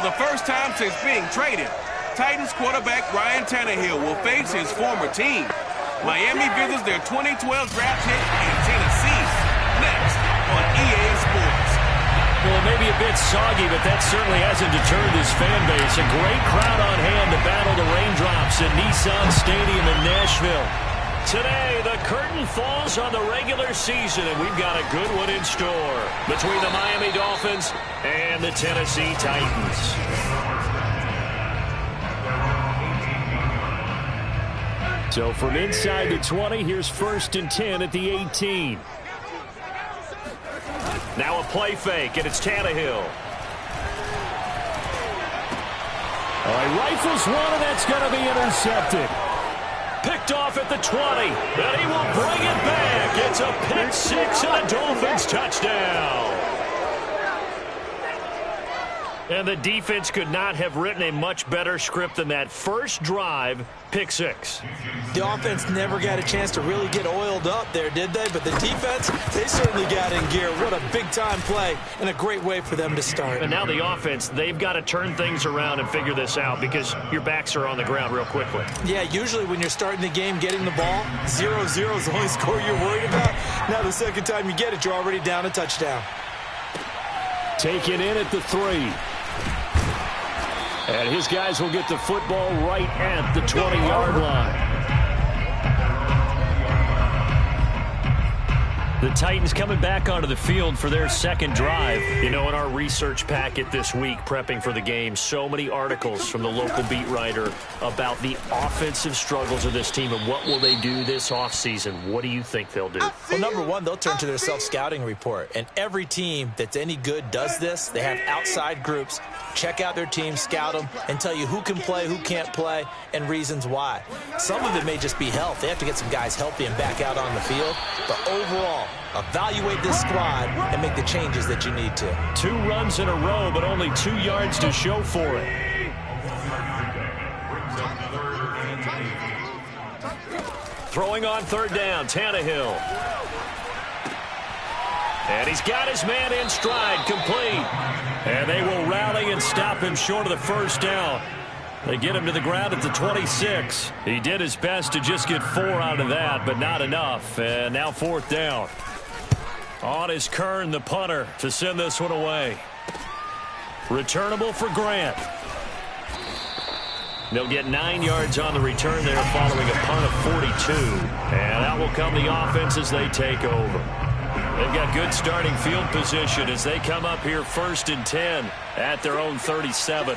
For the first time since being traded, Titans quarterback Ryan Tannehill will face his former team. Miami visits their 2012 draft pick in Tennessee. Next on EA Sports. Well, it may be a bit soggy, but that certainly hasn't deterred this fan base. A great crowd on hand to battle the raindrops at Nissan Stadium in Nashville. Today, the curtain falls on the regular season, and we've got a good one in store between the Miami Dolphins and the Tennessee Titans. So from inside the 20, here's 1st and 10 at the 18. Now a play fake, and it's Tannehill. All right, rifles one, and that's going to be intercepted. Picked off at the 20, and he will bring it back. It's a pick six and a Dolphins touchdown. And the defense could not have written a much better script than that first drive, pick six. The offense never got a chance to really get oiled up there, did they? But the defense, they certainly got in gear. What a big-time play and a great way for them to start. And now the offense, they've got to turn things around and figure this out because your backs are on the ground real quickly. Yeah, usually when you're starting the game, getting the ball, 0-0 is the only score you're worried about. Now the second time you get it, you're already down a touchdown. Taken in at the 3. And his guys will get the football right at the 20-yard line. The Titans coming back onto the field for their second drive. You know, in our research packet this week, prepping for the game, so many articles from the local beat writer about the offensive struggles of this team and what will they do this offseason. What do you think they'll do? Well, number one, they'll turn to their self-scouting report. And every team that's any good does this. They have outside groups. Check out their team, scout them, and tell you who can play, who can't play, and reasons why. Some of it may just be health. They have to get some guys healthy and back out on the field. But overall, evaluate this squad and make the changes that you need to. 2 runs in a row, but only 2 yards to show for it. Throwing on 3rd down, Tannehill. And he's got his man in stride, complete. And they will rally and stop him short of the first down. They get him to the ground at the 26. He did his best to just get 4 out of that, but not enough. And now 4th down. On is Kern, the punter, to send this one away. Returnable for Grant. They'll get 9 yards on the return there following a punt of 42. And out will come the offense as they take over. They've got good starting field position as they come up here 1st and 10 at their own 37.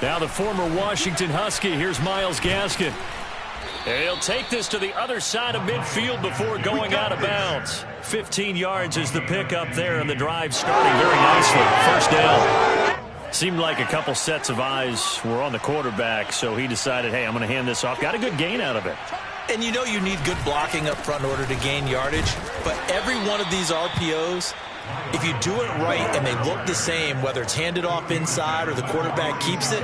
Now the former Washington Husky. Here's Myles Gaskin. And he'll take this to the other side of midfield before going out of bounds. 15 yards is the pickup there, and the drive starting very nicely. 1st down. Seemed like a couple sets of eyes were on the quarterback, so he decided, hey, I'm going to hand this off. Got a good gain out of it. And you know you need good blocking up front in order to gain yardage. But every one of these RPOs, if you do it right and they look the same, whether it's handed off inside or the quarterback keeps it,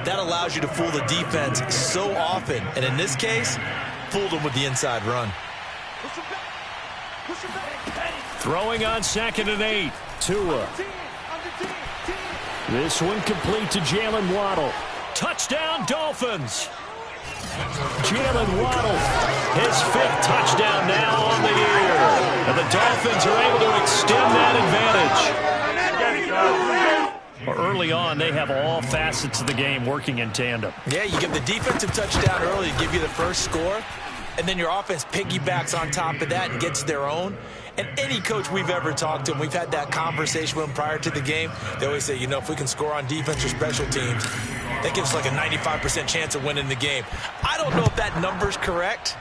that allows you to fool the defense so often. And in this case, fooled them with the inside run. Throwing on 2nd and 8. Tua. This one complete to Jalen Waddle. Touchdown, Dolphins. Jalen Waddle, his 5th touchdown now on the year. And the Dolphins are able to extend that advantage. Early on, they have all facets of the game working in tandem. Yeah, you give the defensive touchdown early to give you the first score, and then your offense piggybacks on top of that and gets their own. And any coach we've ever talked to, and we've had that conversation with them prior to the game, they always say, you know, if we can score on defense or special teams, that gives like a 95% chance of winning the game. I don't know if that number's correct,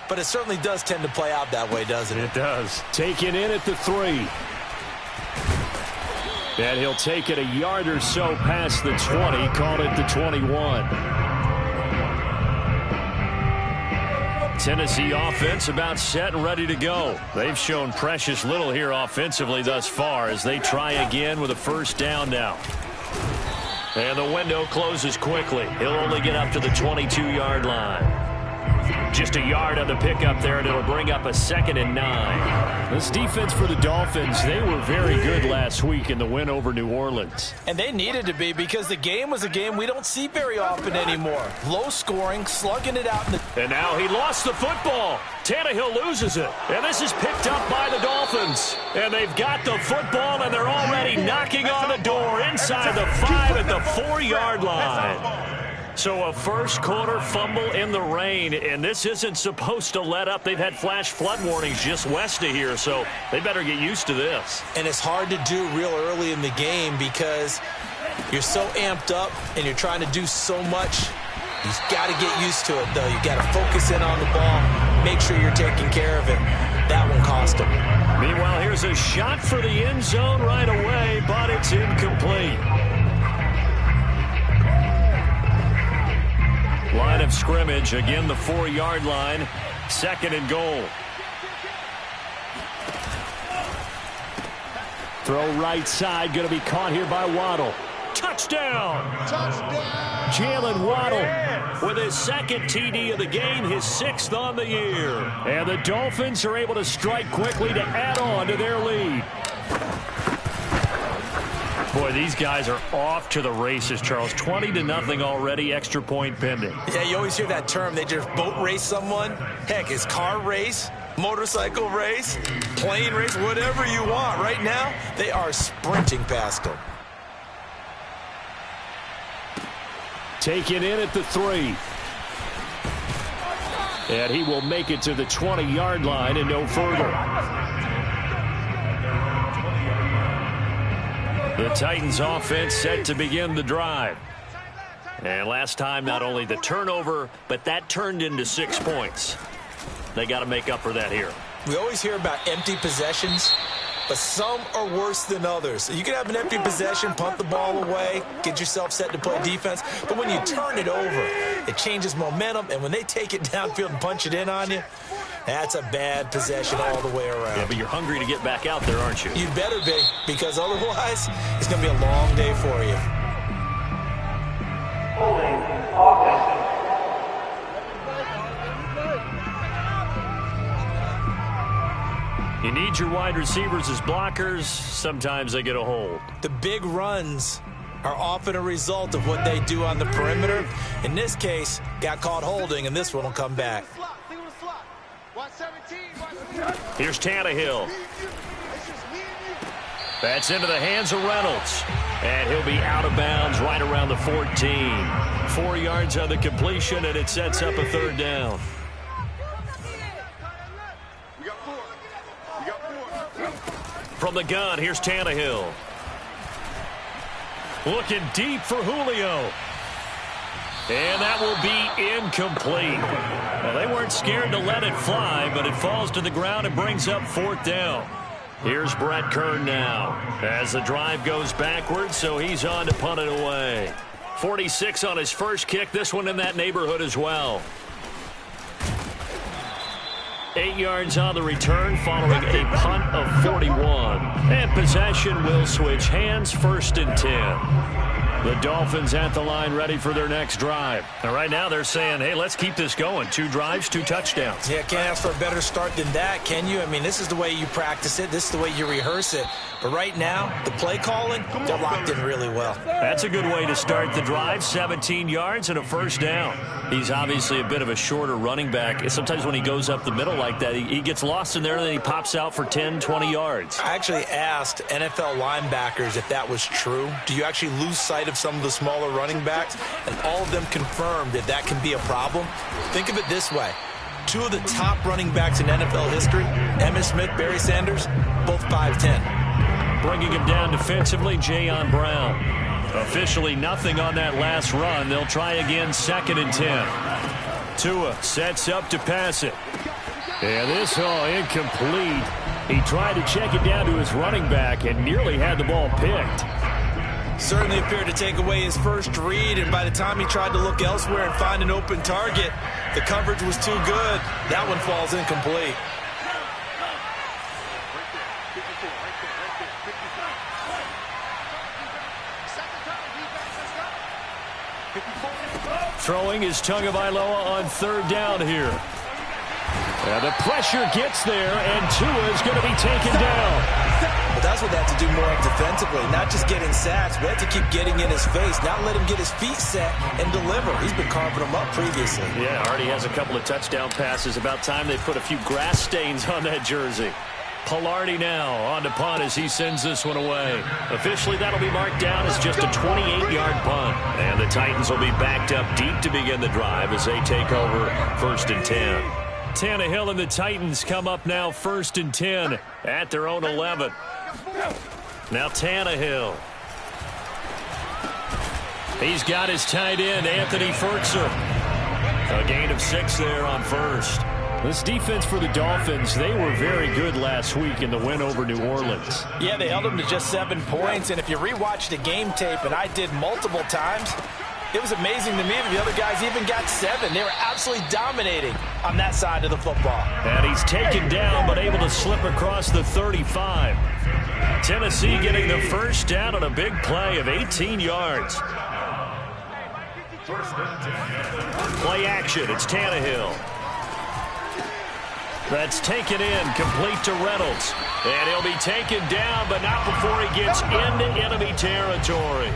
but it certainly does tend to play out that way, doesn't it? It does. Taken in at the 3. And he'll take it a yard or so past the 20, called it the 21. Tennessee offense about set and ready to go. They've shown precious little here offensively thus far as they try again with a 1st down now. And the window closes quickly. He'll only get up to the 22-yard line. Just a yard on the pickup there, and it'll bring up a 2nd and 9. This defense for the Dolphins, they were very good last week in the win over New Orleans. And they needed to be, because the game was a game we don't see very often anymore. Low scoring, slugging it out. And now he lost the football. Tannehill loses it. And this is picked up by the Dolphins. And they've got the football, and they're already knocking on the door inside the 5 at the 4-yard line. So a first-quarter fumble in the rain, and this isn't supposed to let up. They've had flash flood warnings just west of here, so they better get used to this. And it's hard to do real early in the game because you're so amped up and you're trying to do so much. You've got to get used to it, though. You've got to focus in on the ball, make sure you're taking care of it. That one cost him. Meanwhile, here's a shot for the end zone right away, but it's incomplete. Line of scrimmage, again the 4-yard line, 2nd and goal. Throw right side, going to be caught here by Waddle. Touchdown! Jalen Waddle with his 2nd TD of the game, his 6th on the year. And the Dolphins are able to strike quickly to add on to their lead. Boy, these guys are off to the races, Charles. 20-0 already, extra point pending. Yeah, you always hear that term. They just boat race someone. Heck, it's car race, motorcycle race, plane race, whatever you want. Right now, they are sprinting past them. Taken in at the 3. And he will make it to the 20-yard line and no further. The Titans offense set to begin the drive. And last time, not only the turnover, but that turned into 6 points. They got to make up for that here. We always hear about empty possessions, but some are worse than others. You can have an empty possession, punt the ball away, get yourself set to play defense, but when you turn it over, it changes momentum, and when they take it downfield and punch it in on you, that's a bad possession all the way around. Yeah, but you're hungry to get back out there, aren't you? You better be, because otherwise, it's going to be a long day for you. You need your wide receivers as blockers. Sometimes they get a hold. The big runs are often a result of what they do on the perimeter. In this case, got caught holding, and this one will come back. Here's Tannehill. That's into the hands of Reynolds. And he'll be out of bounds right around the 14. 4 yards on the completion, and it sets up a 3rd down. From the gun, here's Tannehill. Looking deep for Julio. And that will be incomplete. Well, they weren't scared to let it fly, but it falls to the ground and brings up 4th down. Here's Brett Kern now as the drive goes backwards, so he's on to punt it away. 46 on his first kick, this one in that neighborhood as well. 8 yards on the return following a punt of 41. And possession will switch hands, 1st and 10. The Dolphins at the line ready for their next drive. And right now they're saying, hey, let's keep this going. 2 drives, 2 touchdowns. Yeah, can't ask for a better start than that, can you? I mean, this is the way you practice it. This is the way you rehearse it. But right now, the play calling, they're locked in really well. That's a good way to start the drive. 17 yards and a 1st down. He's obviously a bit of a shorter running back. Sometimes when he goes up the middle like that, he gets lost in there, and then he pops out for 10, 20 yards. I actually asked NFL linebackers if that was true. Do you actually lose sight of some of the smaller running backs? And all of them confirmed that that can be a problem. Think of it this way. 2 of the top running backs in NFL history, Emmitt Smith, Barry Sanders, both 5'10". Bringing him down defensively, Jayon Brown. Officially nothing on that last run. They'll try again, 2nd and 10. Tua sets up to pass it. And this incomplete. He tried to check it down to his running back and nearly had the ball picked. Certainly appeared to take away his first read, and by the time he tried to look elsewhere and find an open target, the coverage was too good. That one falls incomplete. Throwing is Tagovailoa on 3rd down here. And the pressure gets there, and Tua is going to be taken down. But that's what they have to do more defensively, not just getting sacks. We have to keep getting in his face, not let him get his feet set and deliver. He's been carving them up previously. Yeah, already has a couple of touchdown passes. About time they put a few grass stains on that jersey. Palardy now on to punt as he sends this one away. Officially, that'll be marked down as just a 28-yard punt. And the Titans will be backed up deep to begin the drive as they take over 1st and 10. Tannehill and the Titans come up now 1st and 10 at their own 11. Now Tannehill. He's got his tight end, Anthony Firkser. A gain of 6 there on 1st. This defense for the Dolphins, they were very good last week in the win over New Orleans. Yeah, they held them to just 7 points. And if you rewatch the game tape, and I did multiple times, it was amazing to me that the other guys even got 7. They were absolutely dominating on that side of the football. And he's taken down, but able to slip across the 35. Tennessee getting the first down on a big play of 18 yards. Play action. It's Tannehill. That's taken in, complete to Reynolds. And he'll be taken down, but not before he gets into enemy territory.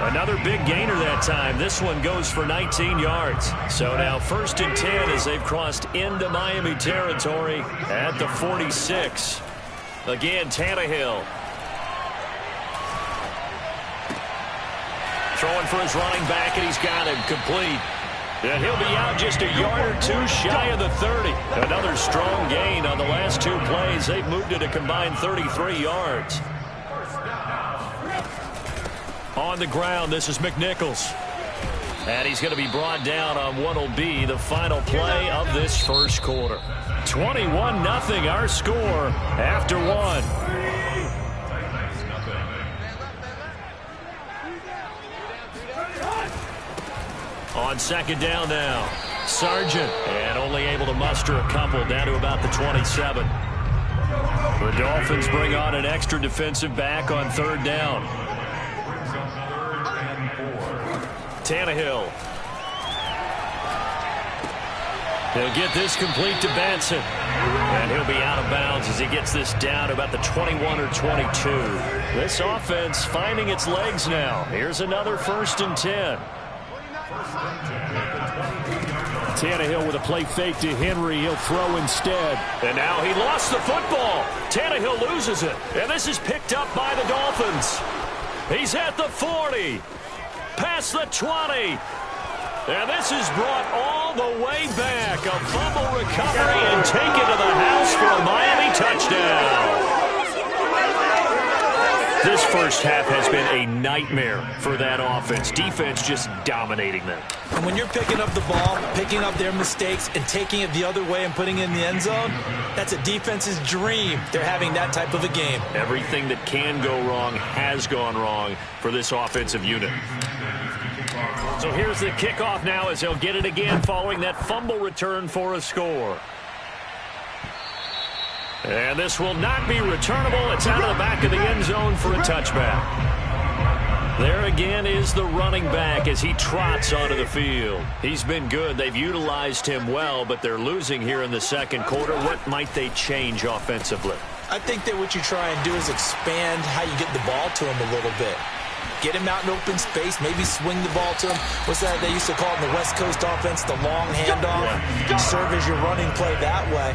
Another big gainer that time. This one goes for 19 yards. So now 1st and 10 as they've crossed into Miami territory at the 46. Again, Tannehill. Throwing for his running back, and he's got him complete. And he'll be out just a yard or 2 shy of the 30. Another strong gain on the last 2 plays. They've moved it a combined 33 yards. On the ground, this is McNichols. And he's going to be brought down on what will be the final play of this first quarter. 21-0 our score after 1. On 2nd down now, Sargent, and only able to muster a couple down to about the 27. The Dolphins bring on an extra defensive back on 3rd down. Tannehill. He'll get this complete to Batson. And he'll be out of bounds as he gets this down to about the 21 or 22. This offense finding its legs now. Here's another 1st and 10. Tannehill with a play fake to Henry. He'll throw instead. And now he lost the football. Tannehill loses it. And this is picked up by the Dolphins. He's at the 40. Past the 20. And this is brought all the way back. A fumble recovery and taken to the house for a Miami touchdown. This first half has been a nightmare for that offense. Defense just dominating them. And when you're picking up the ball, picking up their mistakes, and taking it the other way and putting it in the end zone, that's a defense's dream. They're having that type of a game. Everything that can go wrong has gone wrong for this offensive unit. So here's the kickoff now as they'll get it again following that fumble return for a score. And this will not be returnable. It's out of the back of the end zone for a touchback. There again is the running back as he trots onto the field. He's been good. They've utilized him well, but they're losing here in the 2nd quarter. What might they change offensively? I think that what you try and do is expand how you get the ball to him a little bit. Get him out in open space, maybe swing the ball to him. What's that they used to call in the West Coast offense, the long handoff? Serve as your running play that way,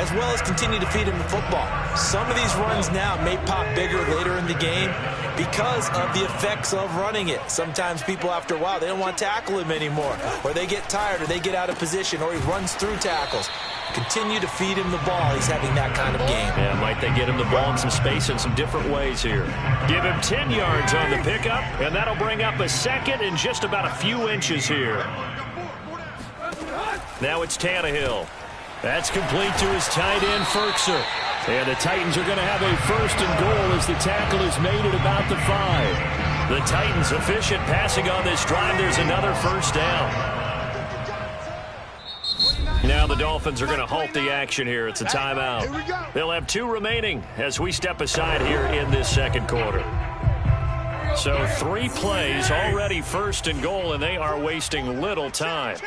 as well as continue to feed him the football. Some of these runs now may pop bigger later in the game because of the effects of running it. Sometimes people, after a while, they don't want to tackle him anymore, or they get tired, or they get out of position, or he runs through tackles. Continue to feed him the ball. He's having that kind of game. Yeah, might they get him the ball in some space in some different ways here. Give him 10 yards on the pickup, and that'll bring up a 2nd and just about a few inches here. Now it's Tannehill. That's complete to his tight end, Firkser. And the Titans are going to have a 1st and goal as the tackle is made at about the 5. The Titans efficient passing on this drive. There's another 1st down. Now the Dolphins are going to halt the action here. It's a timeout. They'll have 2 remaining as we step aside here in this 2nd quarter. So 3 plays already 1st and goal, and they are wasting little time.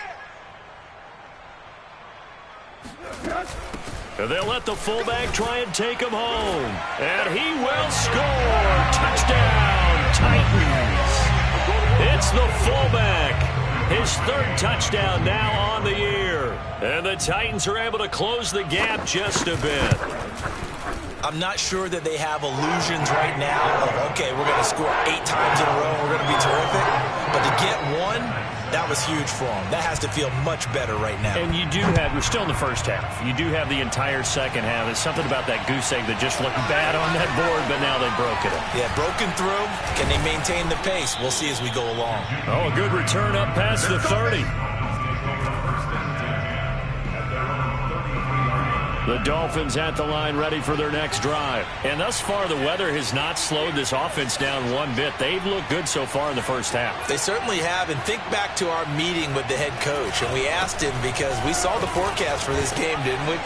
And they'll let the fullback try and take him home. And he will score. Touchdown, Titans. It's the fullback. His third touchdown now on the year. And the Titans are able to close the gap just a bit. I'm not sure that they have illusions right now of, okay, we're going to score 8 times in a row and we're going to be terrific. But to get one, that was huge for them. That has to feel much better right now. And you do have, we're still in the first half. You do have the entire second half. There's something about that goose egg that just looked bad on that board, but now they've broken it. Yeah, broken through. Can they maintain the pace? We'll see as we go along. Oh, a good return up past the 30. The Dolphins at the line ready for their next drive. And thus far, the weather has not slowed this offense down one bit. They've looked good so far in the first half. They certainly have. And think back to our meeting with the head coach. And we asked him because we saw the forecast for this game, didn't we?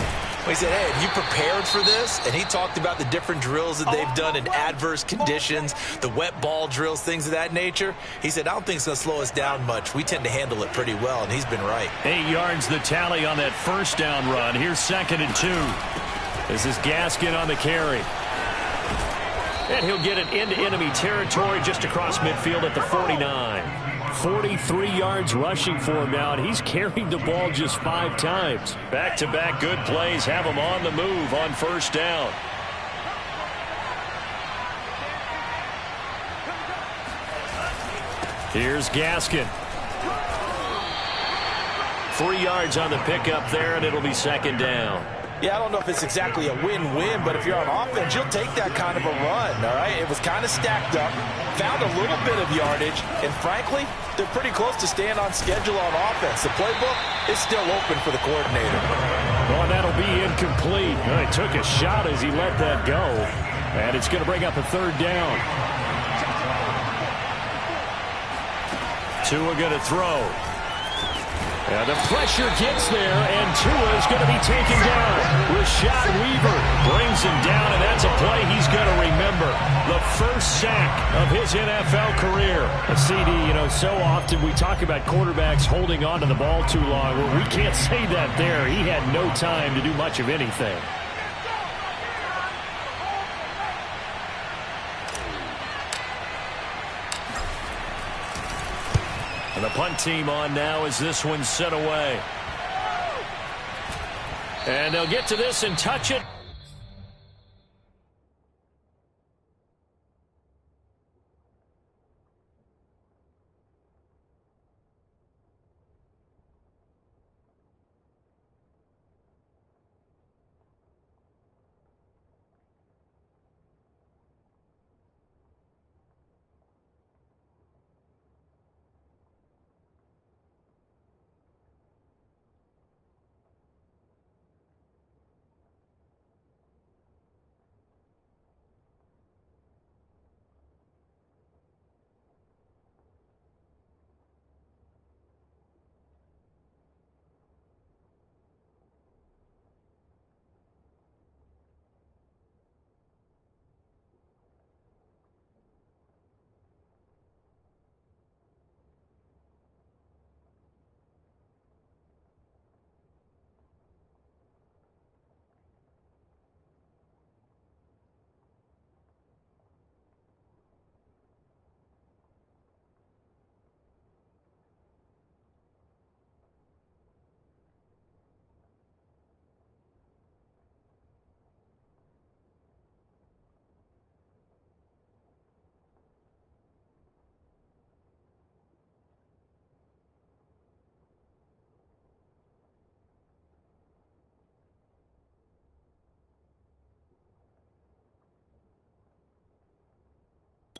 We said, hey, have you prepared for this? And he talked about the different drills that they've done in adverse conditions, the wet ball drills, things of that nature. He said, I don't think it's going to slow us down much. We tend to handle it pretty well, and he's been right. 8 yards the tally on that first down run. Here's 2nd and 2. This is Gaskin on the carry. And he'll get it into enemy territory just across midfield at the 49. 43 yards rushing for him now, and he's carried the ball just 5 times. Back-to-back good plays have him on the move on first down. Here's Gaskin. 3 yards on the pickup there, and it'll be 2nd down. Yeah, I don't know if it's exactly a win-win, but if you're on offense, you'll take that kind of a run, all right? It was kind of stacked up, found a little bit of yardage, and frankly, they're pretty close to staying on schedule on offense. The playbook is still open for the coordinator. Oh, that'll be incomplete. Well, he took a shot as he let that go, and it's going to bring up a 3rd down. Tua going to throw. And the pressure gets there, and Tua is going to be taken down. Rashad Weaver brings him down, and that's a play he's going to remember. The first sack of his NFL career. CD, you know, so often we talk about quarterbacks holding on to the ball too long. Well, we can't say that there. He had no time to do much of anything. And the punt team on now as this one's sent away. And they'll get to this and touch it.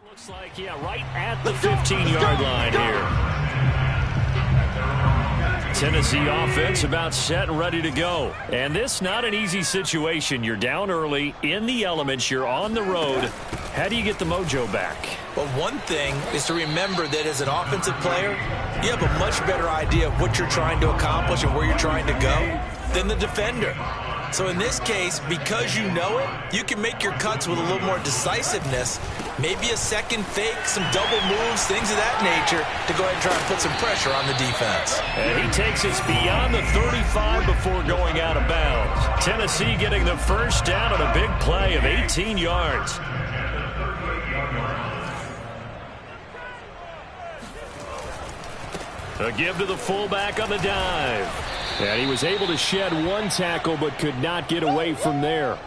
Looks like, yeah, right at the 15-yard line here. Tennessee offense about set and ready to go. And this not an easy situation. You're down early, in the elements, you're on the road. How do you get the mojo back? Well, one thing is to remember that as an offensive player, you have a much better idea of what you're trying to accomplish and where you're trying to go than the defender. So in this case, because you know it, you can make your cuts with a little more decisiveness. Maybe a second fake, some double moves, things of that nature to go ahead and try and put some pressure on the defense. And he takes us beyond the 35 before going out of bounds. Tennessee getting the first down on a big play of 18 yards. A give to the fullback on the dive. And he was able to shed one tackle but could not get away from there.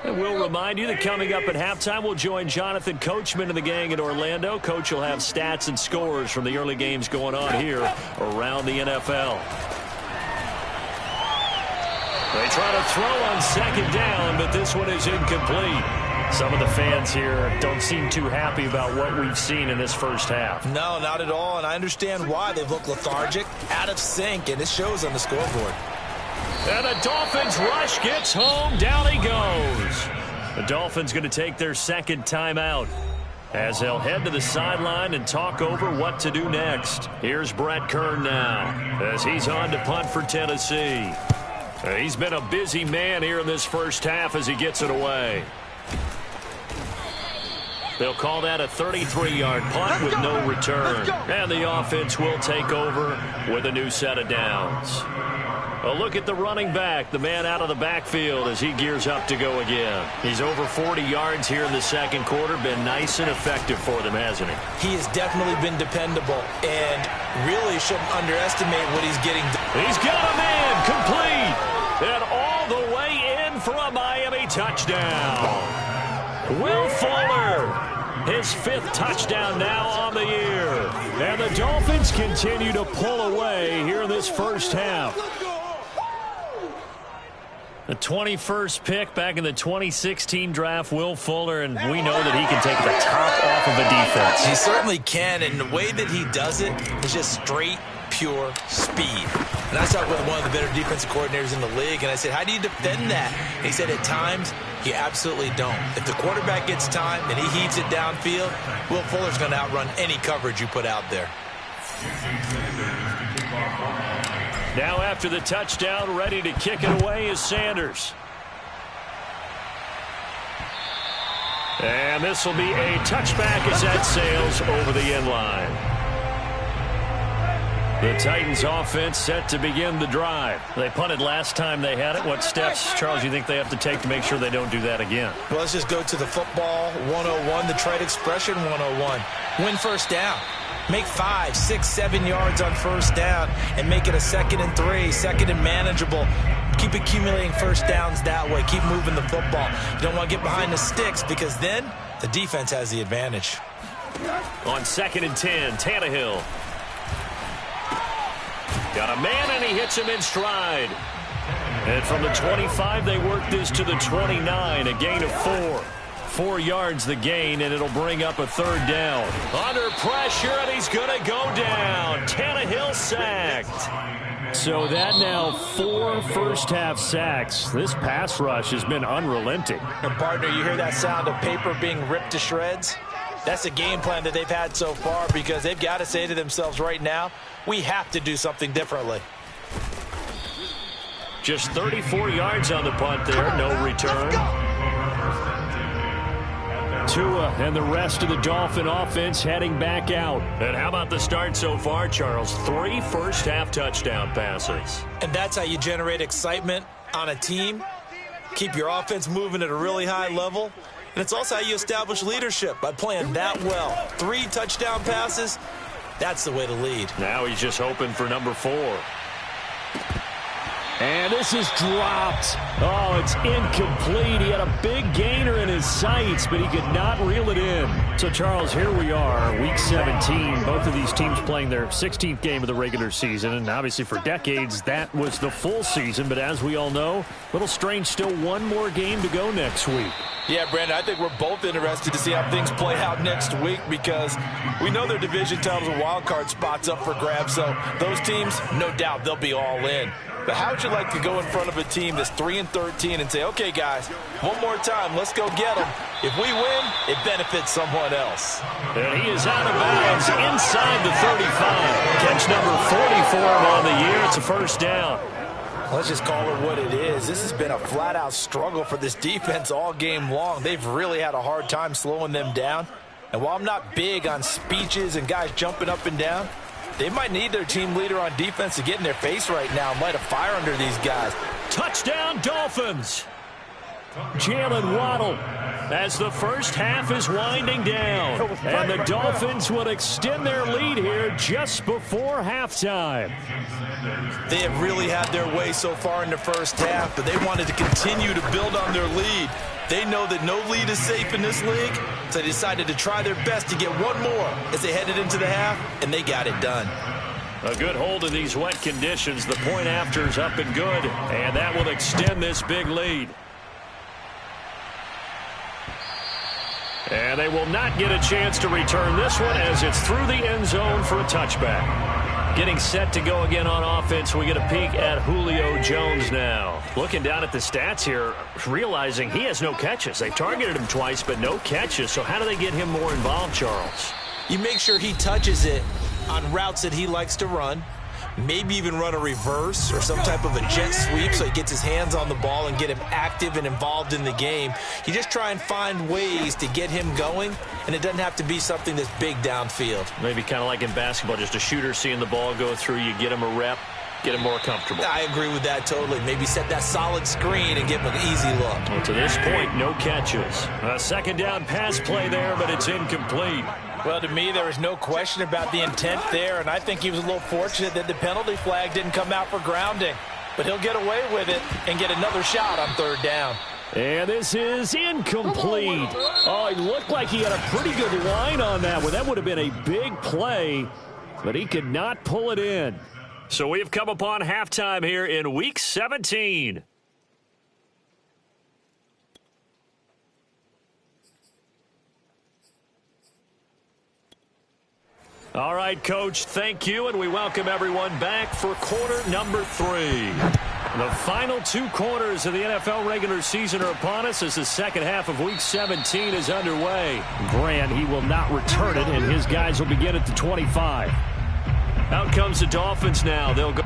And we'll remind you that coming up at halftime, we'll join Jonathan Coachman and the gang in Orlando. Coach will have stats and scores from the early games going on here around the NFL. They try to throw on second down, but this one is incomplete. Some of the fans here don't seem too happy about what we've seen in this first half. No, not at all, and I understand why. They've looked lethargic, out of sync, and it shows on the scoreboard. And the Dolphins rush gets home. Down he goes. The Dolphins going to take their second timeout as they'll head to the sideline and talk over what to do next. Here's Brett Kern now as he's on to punt for Tennessee. He's been a busy man here in this first half as he gets it away. They'll call that a 33-yard punt with no return. And the offense will take over with a new set of downs. A look at the running back, the man out of the backfield as he gears up to go again. He's over 40 yards here in the second quarter. Been nice and effective for them, hasn't he? He has definitely been dependable and really shouldn't underestimate what he's getting. He's got a man complete and all the way in for a Miami touchdown. Will Fuller. His fifth touchdown now on the year. And the Dolphins continue to pull away here in this first half. The 21st pick back in the 2016 draft, Will Fuller, and we know that he can take the top off of a defense. He certainly can, and the way that he does it is just straight, pure speed. And I talked with one of the better defensive coordinators in the league, and I said, how do you defend that? And he said, at times, you absolutely don't. If the quarterback gets time and he heaves it downfield, Will Fuller's going to outrun any coverage you put out there. Now after the touchdown, ready to kick it away is Sanders. And this will be a touchback as that sails over the end line. The Titans offense set to begin the drive. They punted last time they had it. What steps, Charles, you think they have to take to make sure they don't do that again? Well, let's just go to the football 101, the trade expression 101. Win first down. Make 5, 6, 7 yards on first down and make it a 2nd and 3, 2nd and manageable. Keep accumulating first downs that way. Keep moving the football. You don't want to get behind the sticks because then the defense has the advantage. On 2nd and 10, Tannehill. Got a man, and he hits him in stride. And from the 25, they work this to the 29, a gain of 4. 4 yards the gain, and it'll bring up a third down. Under pressure, and he's going to go down. Tannehill sacked. So that now 4 first-half sacks. This pass rush has been unrelenting. And partner, you hear that sound of paper being ripped to shreds? That's the game plan that they've had so far because they've got to say to themselves right now, we have to do something differently. Just 34 yards on the punt there, no return. Tua and the rest of the Dolphin offense heading back out. And how about the start so far, Charles? 3 first-half touchdown passes. And that's how you generate excitement on a team. Keep your offense moving at a really high level. And it's also how you establish leadership by playing that well. 3 touchdown passes, that's the way to lead. Now he's just hoping for number 4. And this is dropped. Oh, it's incomplete. He had a big gainer in his sights, but he could not reel it in. So, Charles, here we are, Week 17. Both of these teams playing their 16th game of the regular season. And obviously for decades, that was the full season. But as we all know, a little strange, still one more game to go next week. Yeah, Brandon, I think we're both interested to see how things play out next week because we know their division titles and wild card spots up for grabs. So those teams, no doubt, they'll be all in. But how would you like to go in front of a team that's 3-13 and say, okay, guys, one more time, let's go get them. If we win, it benefits someone else. And he is out of bounds inside the 35. Catch number 40 for him on the year. It's a first down. Let's just call it what it is. This has been a flat-out struggle for this defense all game long. They've really had a hard time slowing them down. And while I'm not big on speeches and guys jumping up and down, they might need their team leader on defense to get in their face right now and light a fire under these guys. Touchdown, Dolphins! Jalen Waddle as the first half is winding down. And the Dolphins will extend their lead here just before halftime. They have really had their way so far in the first half, but they wanted to continue to build on their lead. They know that no lead is safe in this league, so they decided to try their best to get one more as they headed into the half, and they got it done. A good hold in these wet conditions. The point after is up and good, and that will extend this big lead. And they will not get a chance to return this one as it's through the end zone for a touchback. Getting set to go again on offense, we get a peek at Julio Jones now. Looking down at the stats here, realizing he has no catches. They've targeted him twice, but no catches. So how do they get him more involved, Charles? You make sure he touches it on routes that he likes to run. Maybe even run a reverse or some type of a jet sweep so he gets his hands on the ball and get him active and involved in the game. You just try and find ways to get him going, and it doesn't have to be something that's big downfield. Maybe kind of like in basketball, just a shooter seeing the ball go through, you get him a rep, get him more comfortable. I agree with that totally. Maybe set that solid screen and give him an easy look. Well, to this point, no catches. A second down pass play there, but it's incomplete. Well, to me, there was no question about the intent there, and I think he was a little fortunate that the penalty flag didn't come out for grounding. But he'll get away with it and get another shot on third down. And this is incomplete. Oh, it looked like he had a pretty good line on that one. That would have been a big play, but he could not pull it in. So we have come upon halftime here in Week 17. All right, Coach, thank you, and we welcome everyone back for quarter number 3. The final 2 quarters of the NFL regular season are upon us as the second half of Week 17 is underway. Grant, he will not return it, and his guys will begin at the 25. Out comes the Dolphins now. They'll go.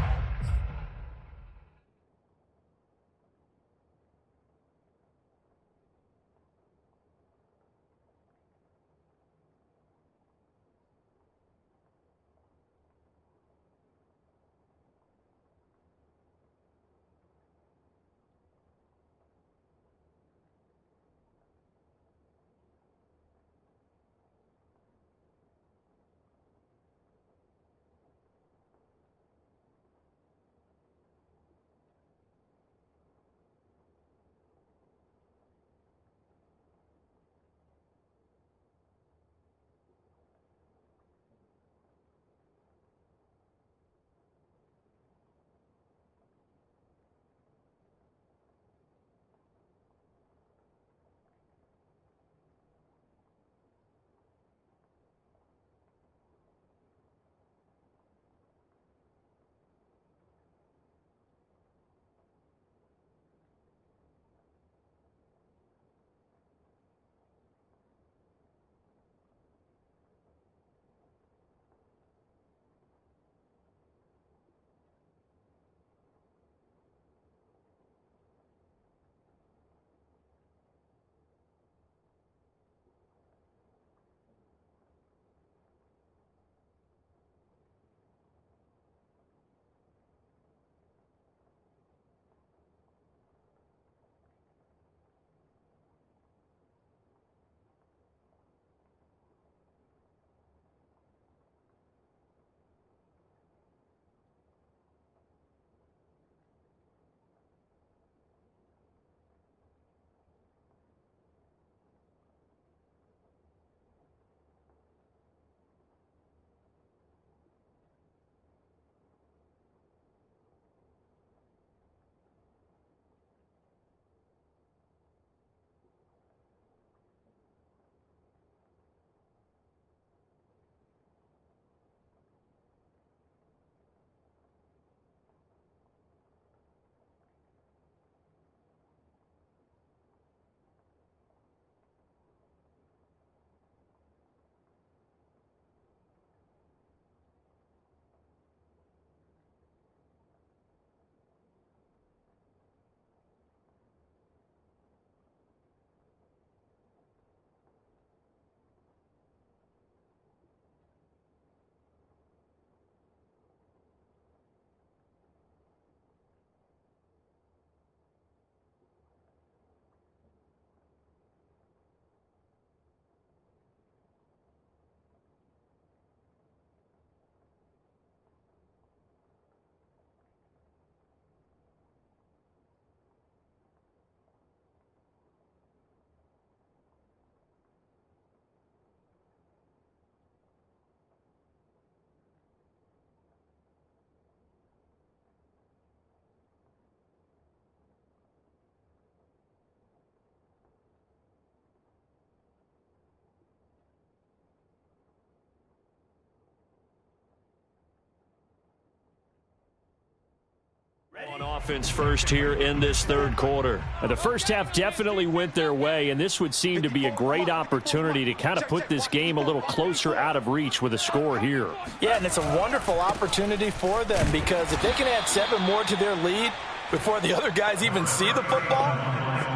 On offense first here in this third quarter. The first half definitely went their way, and this would seem to be a great opportunity to kind of put this game a little closer out of reach with a score here. Yeah, and it's a wonderful opportunity for them because if they can add 7 more to their lead before the other guys even see the football,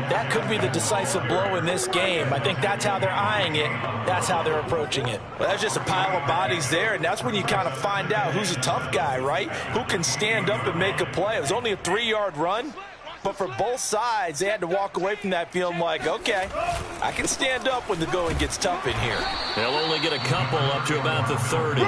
that could be the decisive blow in this game. I think that's how they're eyeing it. That's how they're approaching it. Well, that's just a pile of bodies there, and that's when you kind of find out who's a tough guy, right? Who can stand up and make a play. It was only a 3-yard run, but for both sides, they had to walk away from that feeling like, okay, I can stand up when the going gets tough in here. They'll only get a couple up to about the 30.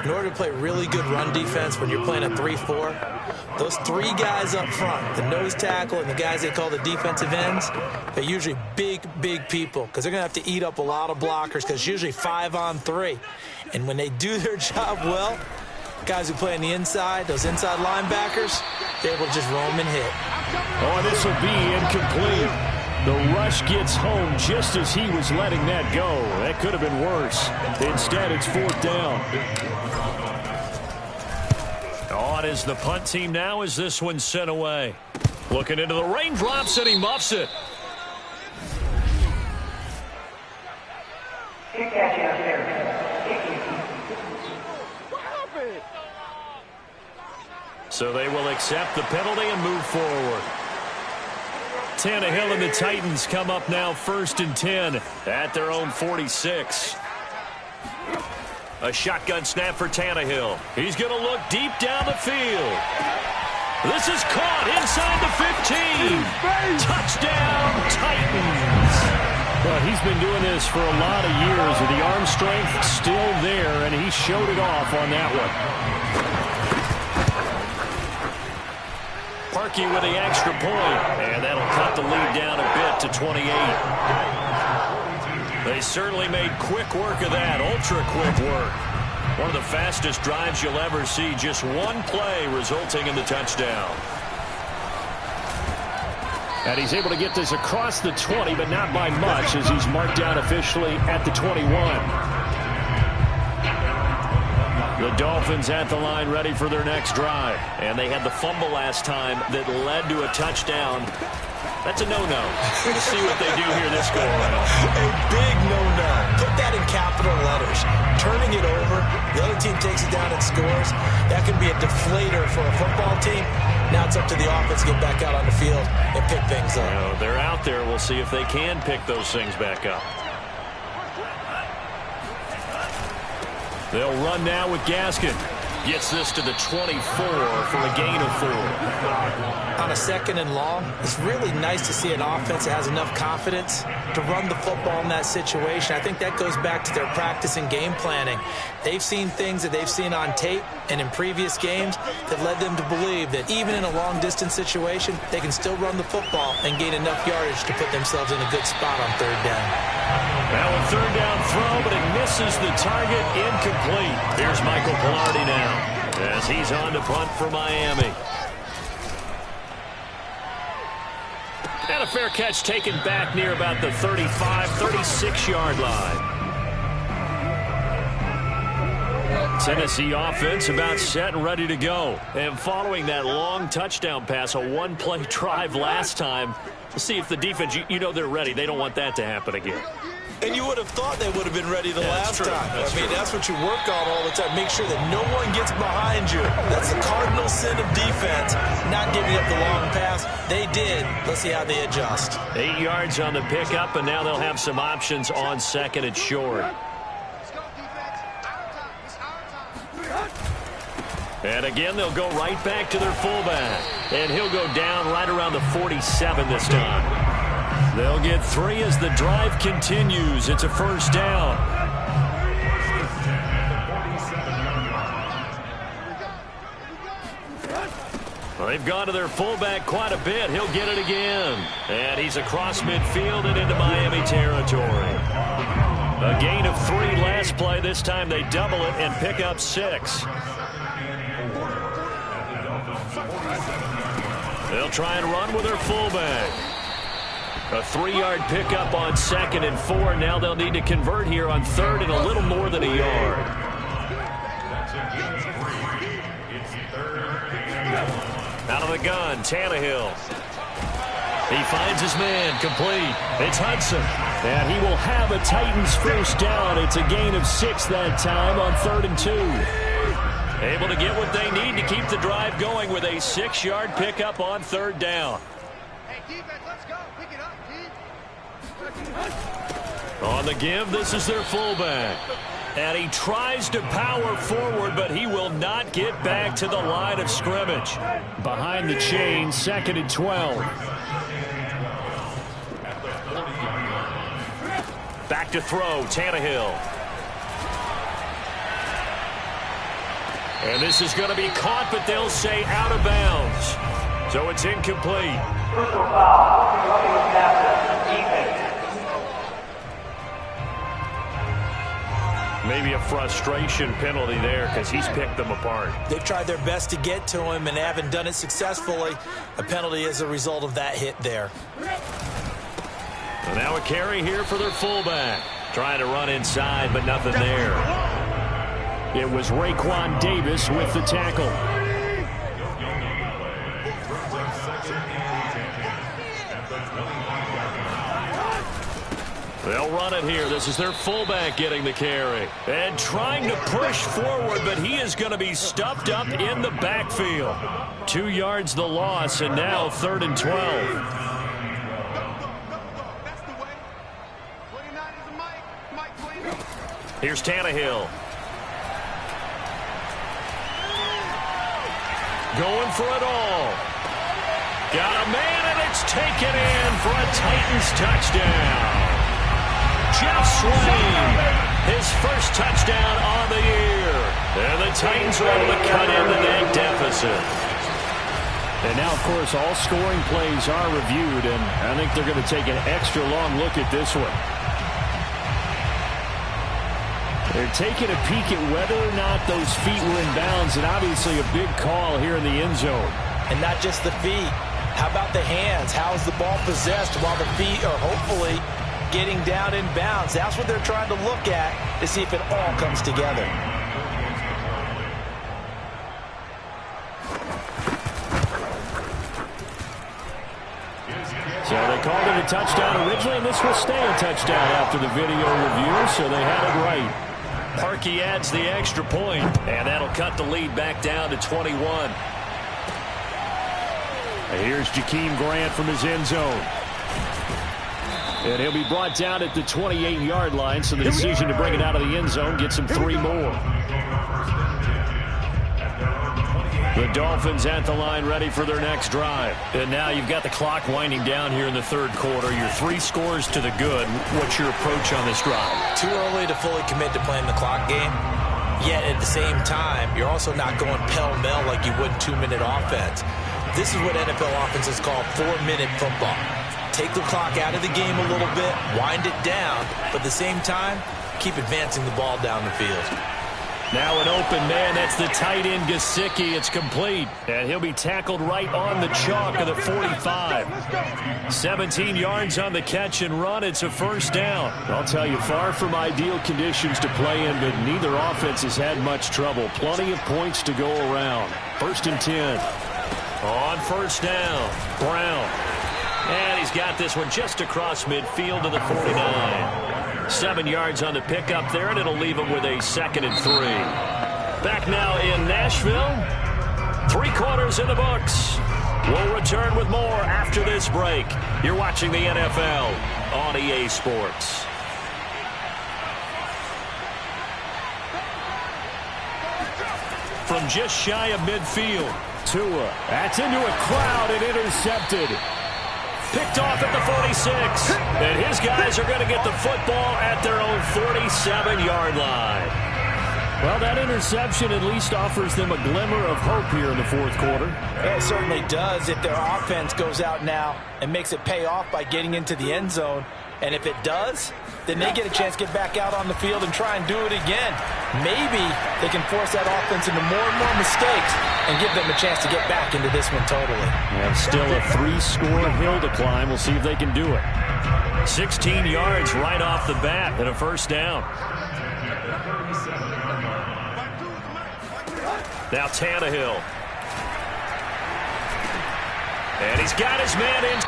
In order to play really good run defense when you're playing a 3-4, those 3 guys up front, the nose tackle and the guys they call the defensive ends, they're usually big people because they're going to have to eat up a lot of blockers because it's usually 5 on 3. And when they do their job well, guys who play on the inside, those inside linebackers, they're able to just roam and hit. Oh, this will be incomplete. The rush gets home just as he was letting that go. That could have been worse. Instead, it's 4th down. On is the punt team now as this one's sent away. Looking into the raindrops, and he muffs it. So they will accept the penalty and move forward. Tannehill and the Titans come up now 1st and 10 at their own 46. A shotgun snap for Tannehill. He's going to look deep down the field. This is caught inside the 15. Touchdown, Titans. Well, he's been doing this for a lot of years with the arm strength still there, and he showed it off on that one. Parkey with the extra point, and that'll cut the lead down a bit to 28. They certainly made quick work of that, ultra-quick work. One of the fastest drives you'll ever see, just one play resulting in the touchdown. And he's able to get this across the 20, but not by much, as he's marked down officially at the 21. The Dolphins at the line ready for their next drive. And they had the fumble last time that led to a touchdown. That's a no-no. Let's see what they do here this go around. A big no-no. Put that in capital letters. Turning it over, the other team takes it down and scores. That can be a deflator for a football team. Now it's up to the offense to get back out on the field and pick things up. Well, they're out there. We'll see if they can pick those things back up. They'll run now with Gaskin. Gets this to the 24 for a gain of 4. On a 2nd and long, it's really nice to see an offense that has enough confidence to run the football in that situation. I think that goes back to their practice and game planning. They've seen things that they've seen on tape and in previous games that led them to believe that even in a long-distance situation, they can still run the football and gain enough yardage to put themselves in a good spot on 3rd down. Now a 3rd down throw, but it misses the target. Incomplete. Here's Michael Pilardi now as he's on to punt for Miami. And a fair catch taken back near about the 35, 36-yard line. Tennessee offense about set and ready to go. And following that long touchdown pass, a one-play drive last time, let's see if the defense, you know they're ready. They don't want that to happen again. And you would have thought they would have been ready the last time. I mean, that's what you work on all the time. Make sure that no one gets behind you. That's the cardinal sin of defense, not giving up the long pass. They did. Let's see how they adjust. 8 yards on the pickup, and now they'll have some options on 2nd and short. And again, they'll go right back to their fullback. And he'll go down right around the 47 this time. They'll get 3 as the drive continues. It's a 1st down. Well, they've gone to their fullback quite a bit. He'll get it again. And he's across midfield and into Miami territory. A gain of 3 last play. This time they double it and pick up 6. They'll try and run with their fullback. A 3-yard pickup on 2nd and 4. Now they'll need to convert here on 3rd and a little more than a yard. Out of the gun, Tannehill. He finds his man, complete. It's Hudson. And he will have a Titans first down. It's a gain of 6 that time on 3rd and 2. Able to get what they need to keep the drive going with a 6-yard pickup on 3rd down. Hey, defense, let's go. Pick it up, team. On the give, this is their fullback. And he tries to power forward, but he will not get back to the line of scrimmage. Behind the chain, 2nd and 12. Back to throw, Tannehill. And this is going to be caught, but they'll say out of bounds. So it's incomplete. Personal foul. Defense. Maybe a frustration penalty there because he's picked them apart. They've tried their best to get to him and haven't done it successfully. A penalty as a result of that hit there. And now a carry here for their fullback. Trying to run inside, but nothing there. It was Raekwon Davis with the tackle. They'll run it here. This is their fullback getting the carry. And trying to push forward, but he is going to be stuffed up in the backfield. 2 yards the loss, and now 3rd and 12. Here's Tannehill. Going for it all. Got a man, and it's taken in for a Titans touchdown. Jeff Swain, his first touchdown on the year. And the Titans are able to cut into that deficit. And now, of course, all scoring plays are reviewed, and I think they're going to take an extra long look at this one. They're taking a peek at whether or not those feet were in bounds, and obviously a big call here in the end zone. And not just the feet. How about the hands? How is the ball possessed while the feet are hopefully getting down in bounds? That's what they're trying to look at to see if it all comes together. So they called it a touchdown originally, and this will stay a touchdown after the video review, so they had it right. Parkey adds the extra point, and that'll cut the lead back down to 21. Here's Jakeem Grant from his end zone. And he'll be brought down at the 28-yard line, so the decision to bring it out of the end zone gets him 3 more. The Dolphins at the line ready for their next drive. And now you've got the clock winding down here in the 3rd quarter. You're 3 scores to the good. What's your approach on this drive? Too early to fully commit to playing the clock game. Yet at the same time, you're also not going pell-mell like you would 2-minute offense. This is what NFL offenses call 4-minute football. Take the clock out of the game a little bit, wind it down, but at the same time, keep advancing the ball down the field. Now an open man, that's the tight end Gesicki. It's complete, and he'll be tackled right on the chalk of the 45. 17 yards on the catch and run. It's a first down. I'll tell you, far from ideal conditions to play in, but neither offense has had much trouble. Plenty of points to go around. 1st and 10. On first down, Brown. And he's got this one just across midfield to the 49. 7 yards on the pickup there, and it'll leave him with a 2nd and 3. Back now in Nashville. 3 quarters in the books. We'll return with more after this break. You're watching the NFL on EA Sports. From just shy of midfield, Tua. That's into a crowd and intercepted. Picked off at the 46. And his guys are going to get the football at their own 47-yard line. Well, that interception at least offers them a glimmer of hope here in the 4th quarter. It certainly does if their offense goes out now and makes it pay off by getting into the end zone. And if it does, then they get a chance to get back out on the field and try and do it again. Maybe they can force that offense into more and more mistakes and give them a chance to get back into this one totally. And still a 3-score hill to climb. We'll see if they can do it. 16 yards right off the bat and a first down. Now Tannehill. And he's got his man in.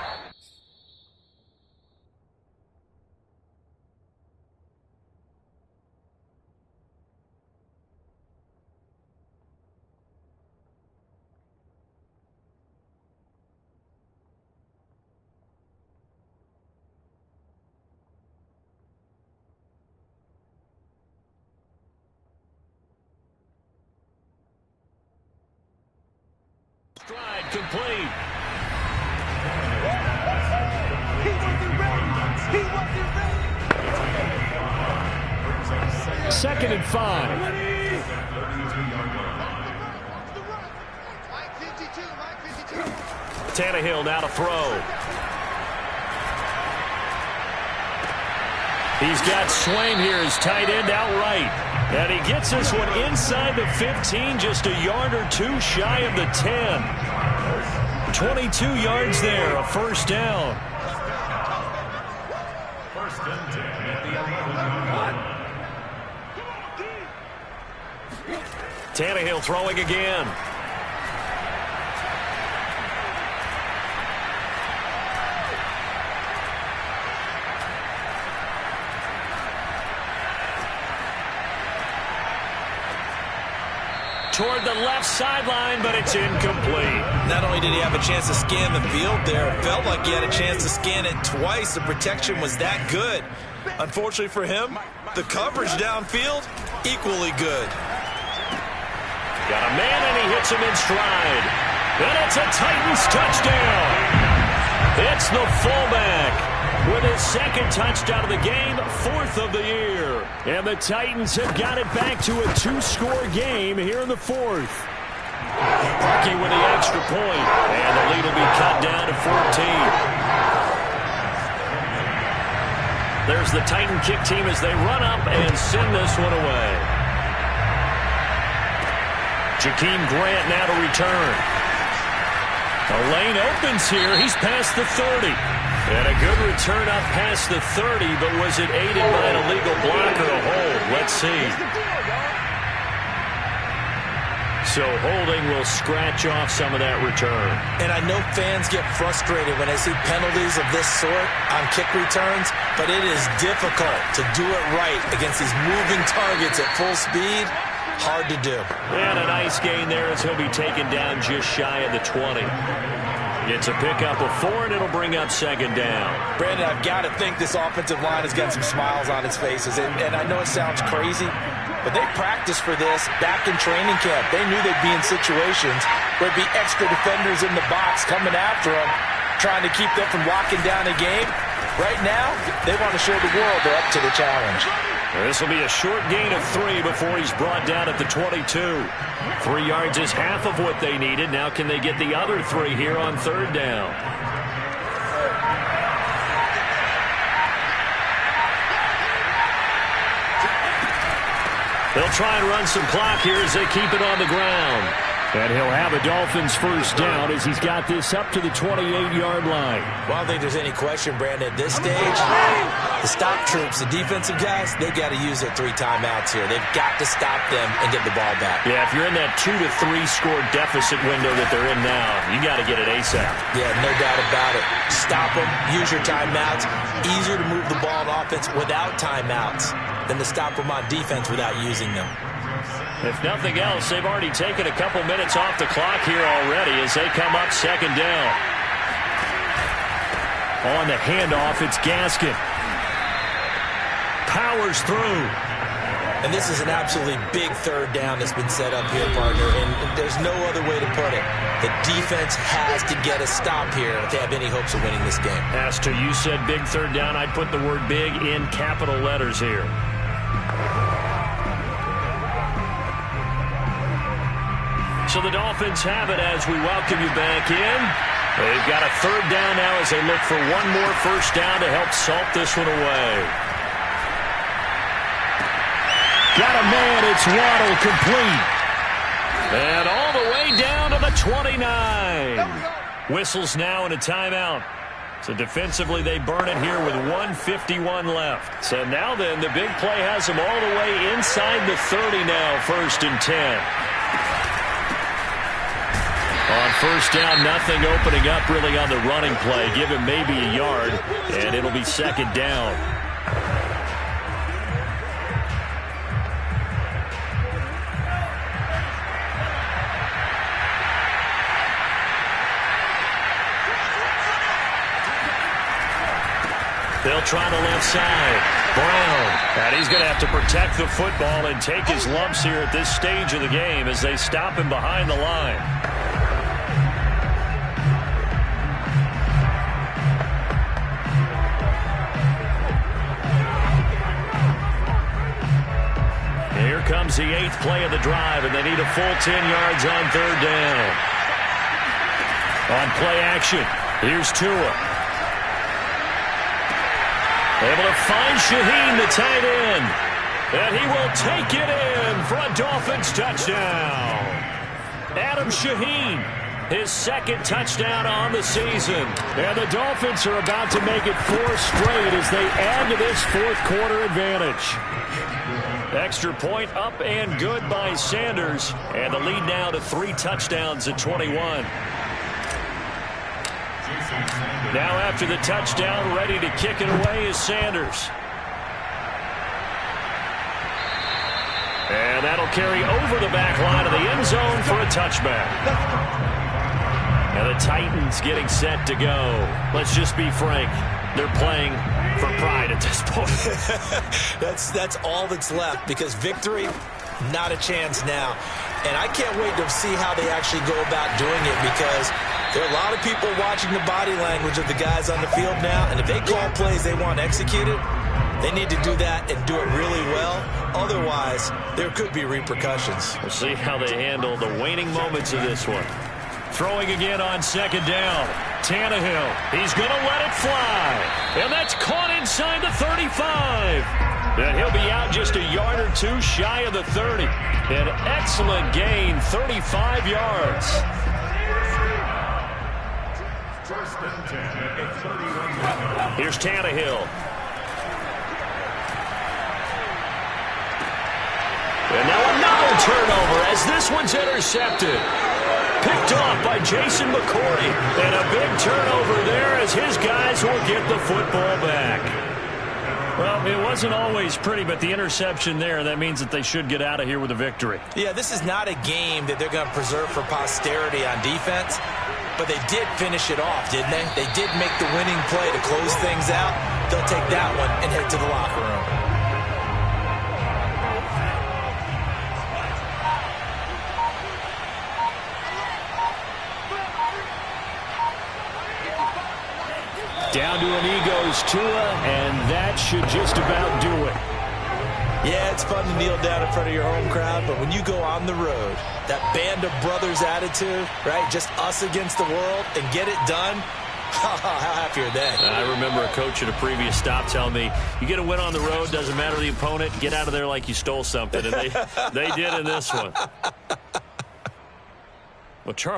Stride complete. He wasn't ready. He wasn't ready. 2nd and 5. Mike 52. Tannehill now to throw. He's got Swain here as tight end outright. And he gets this one inside the 15, just a yard or two shy of the 10. 22 yards there, a first down. First and 10 at the 11. Tannehill throwing again. Toward the left sideline, but it's incomplete. Not only did he have a chance to scan the field there, it felt like he had a chance to scan it twice. The protection was that good. Unfortunately for him, the coverage downfield, equally good. Got a man, and he hits him in stride. And it's a Titans touchdown. It's the fullback with his 2nd touchdown of the game, 4th of the year. And the Titans have got it back to a 2-score game here in the 4th. Parkey with the extra point, and the lead will be cut down to 14. There's the Titan kick team as they run up and send this one away. Jakeem Grant now to return. The lane opens here. He's past the 30. And a good return up past the 30, but was it aided by an illegal block or a hold? Let's see. So holding will scratch off some of that return. And I know fans get frustrated when they see penalties of this sort on kick returns, but it is difficult to do it right against these moving targets at full speed. Hard to do. And a nice gain there as he'll be taken down just shy of the 20. It's a pickup of 4, and it'll bring up 2nd down. Brandon, I've got to think this offensive line has got some smiles on its faces. And I know it sounds crazy, but they practiced for this back in training camp. They knew they'd be in situations where there'd be extra defenders in the box coming after them, trying to keep them from locking down a game. Right now, they want to show the world they're up to the challenge. This will be a short gain of 3 before he's brought down at the 22. 3 yards is half of what they needed. Now can they get the other 3 here on 3rd down? They'll try and run some clock here as they keep it on the ground. And he'll have a Dolphins first down as he's got this up to the 28-yard line. Well, I don't think there's any question, Brandon, at this stage, the stop troops, the defensive guys, they've got to use their 3 timeouts here. They've got to stop them and get the ball back. Yeah, if you're in that 2 to 3 score deficit window that they're in now, you got to get it ASAP. Yeah, no doubt about it. Stop them, use your timeouts. Easier to move the ball on offense without timeouts than to stop them on defense without using them. If nothing else, they've already taken a couple minutes off the clock here already as they come up 2nd down. On the handoff, it's Gaskin. Powers through. And this is an absolutely big 3rd down that's been set up here, partner, and there's no other way to put it. The defense has to get a stop here if they have any hopes of winning this game. As to you said big 3rd down, I'd put the word big in capital letters here. So the Dolphins have it as we welcome you back in. They've got a 3rd down now as they look for one more first down to help salt this one away. Got a man, it's Waddle, complete. And all the way down to the 29. Whistles now and a timeout. So defensively they burn it here with 1:51 left. So now then the big play has them all the way inside the 30 now, 1st and 10. On first down, nothing opening up really on the running play. Give him maybe a yard, and it'll be second down. They'll try the left side. Brown. And he's going to have to protect the football and take his lumps here at this stage of the game as they stop him behind the line. Here comes the 8th play of the drive, and they need a full 10 yards on third down. On play action, here's Tua. Able to find Shaheen, the tight end. And he will take it in for a Dolphins touchdown. Adam Shaheen, his second touchdown on the season. And the Dolphins are about to make it 4 straight as they add to this fourth quarter advantage. Extra point up and good by Sanders. And the lead now to 3 touchdowns at 21. Now after the touchdown, ready to kick it away is Sanders. And that'll carry over the back line of the end zone for a touchback. And the Titans getting set to go. Let's just be frank. They're playing for pride at this point. That's all that's left, because victory, not a chance now. And I can't wait to see how they actually go about doing it, because there are a lot of people watching the body language of the guys on the field now, and if they call plays they want executed, they need to do that and do it really well. Otherwise, there could be repercussions. We'll see how they handle the waning moments of this one. Throwing again on second down. Tannehill, he's going to let it fly. And that's caught inside the 35. And he'll be out just a yard or two shy of the 30. An excellent gain, 35 yards. Here's Tannehill. And now another turnover as this one's intercepted. Picked off by Jason McCourty. And a big turnover there as his guys will get the football back. Well, it wasn't always pretty, but the interception there, that means that they should get out of here with a victory. Yeah, this is not a game that they're going to preserve for posterity on defense. But they did finish it off, didn't they? They did make the winning play to close things out. They'll take that one and head to the locker room. Down to an Eagles Tua, and that should just about do it. Yeah, it's fun to kneel down in front of your home crowd, but when you go on the road, that band of brothers attitude, right? Just us against the world and get it done. How happy are they? I remember a coach at a previous stop telling me, you get a win on the road, doesn't matter the opponent, get out of there like you stole something. And they did in this one. Well, Charles